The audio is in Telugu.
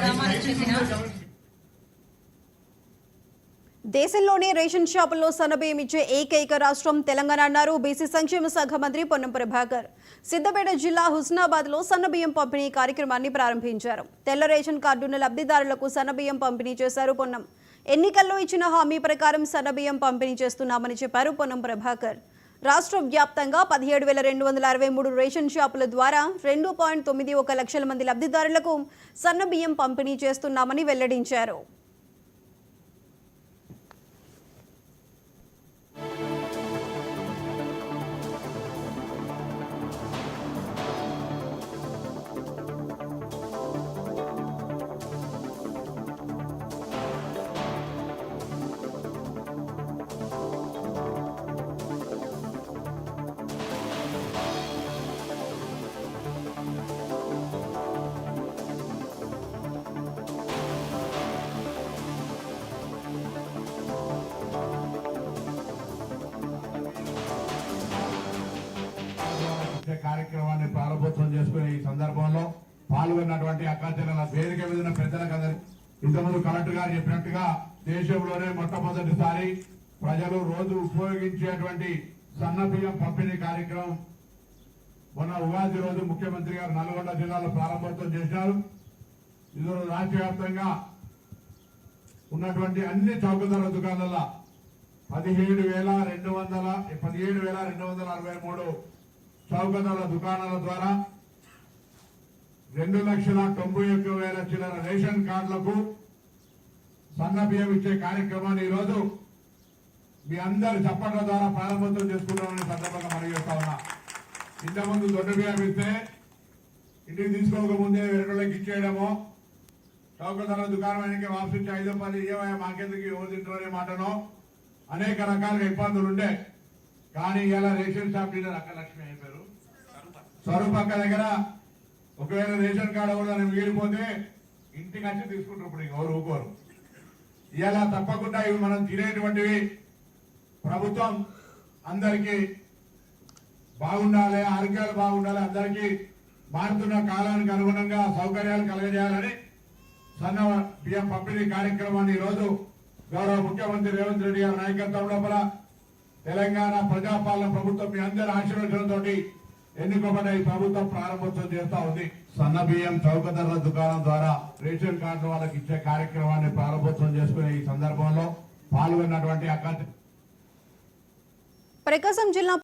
గ్రామానికి చెందిన దేశంలోనే రేషన్ షాపుల్లో సన్నబియ్యం ఇచ్చే ఏకైక రాష్ట్రం తెలంగాణ అన్నారు బీసీ సంక్షేమ శాఖ మంత్రి పొన్నం ప్రభాకర్. సిద్దిపేట జిల్లా హుస్నాబాద్లో సన్నబియ్యం పంపిణీ కార్యక్రమాన్ని ప్రారంభించారు. తెల్ల రేషన్ కార్డున్న లబ్ధిదారులకు సన్నబియ్యం పంపిణీ చేశారు పొన్నం. ఎన్నికల్లో ఇచ్చిన హామీ ప్రకారం సన్నబియ్యం పంపిణీ చేస్తున్నామని చెప్పారు పొన్నం ప్రభాకర్. రాష్ట్ర వ్యాప్తంగా 17,263 రేషన్ షాపుల ద్వారా 2.91 లక్షల మంది లబ్ధిదారులకు సన్నబియ్యం పంపిణీ చేస్తున్నామని వెల్లడించారు. కార్యక్రమాన్ని ప్రారంభోత్సవం చేసుకునే ఈ సందర్భంలో పాల్గొన్నటువంటి అక్కాచెల్లెల వేదిక మీద ఉన్న పెద్దలకు ఇంతకుముందు కలెక్టర్ గారు చెప్పినట్టుగా దేశంలోనే మొట్టమొదటిసారి ప్రజలు రోజు ఉపయోగించేటువంటి సన్న బియ్యం పంపిణీ కార్యక్రమం మొన్న ఉగాది రోజు ముఖ్యమంత్రి గారు నల్గొండ జిల్లాలో ప్రారంభోత్సవం చేశారు. ఈరోజు రాష్ట్ర వ్యాప్తంగా ఉన్నటువంటి అన్ని చౌకధర దుకాణాల 17,263 చౌకధర దుకాణాల ద్వారా 2,91,000 చిల్లర రేషన్ కార్డులకు సన్న బియ్యం ఇచ్చే కార్యక్రమాన్ని ఈరోజు మీ అందరి చప్పట్ల ద్వారా ప్రారంభోత్సవం చేసుకుంటామని సందర్భంగా మనవి చేస్తా ఉన్నా. ఇంతకుముందు దొడ్డ బియ్యం ఇస్తే ఇంటికి తీసుకోకముందే 2 ఇచ్చేయడమో, చౌకధర దుకాణానికి వాపసు ఇచ్చి 5 రూపాయలు ఇవ్వయా మాకెందుకు ఎవరు తింటారనే మాటనో అనేక రకాలుగా ఇబ్బందులు ఉండే. కానీ ఇలా రేషన్ షాప్ డీలర్ అక్క లక్ష్మి అయిపోయారు. స్వరూప్ అక్క దగ్గర ఒకవేళ రేషన్ కార్డు ఎవరు మిగిలిపోతే ఇంటికి వచ్చి తీసుకుంటారు. ఇప్పుడు ఎవరు ఊకోరు. ఇలా తప్పకుండా ఇవి మనం తినేటువంటివి ప్రభుత్వం అందరికీ బాగుండాలి, ఆరోగ్యాలు బాగుండాలి, అందరికీ మారుతున్న కాలానికి అనుగుణంగా సౌకర్యాలు కలగజేయాలని సన్న బియ్యం పంపిణీ కార్యక్రమాన్ని ఈరోజు గౌరవ ముఖ్యమంత్రి రేవంత్ రెడ్డి గారి నాయకత్వం లోపల తెలంగాణ ప్రజాపాలన ప్రభుత్వం మీ అందరి ఆశీర్వచనంతో ఎన్నుకోబడ్డ ఈ ప్రభుత్వం ప్రారంభోత్సవం చేస్తా ఉంది. సన్న బియ్యం చౌకధరల దుకాణం ద్వారా రేషన్ కార్డు వాళ్ళకి ఇచ్చే కార్యక్రమాన్ని ప్రారంభోత్సవం చేసుకునే ఈ సందర్భంలో పాల్గొన్నటువంటి ప్రకాశం జిల్లా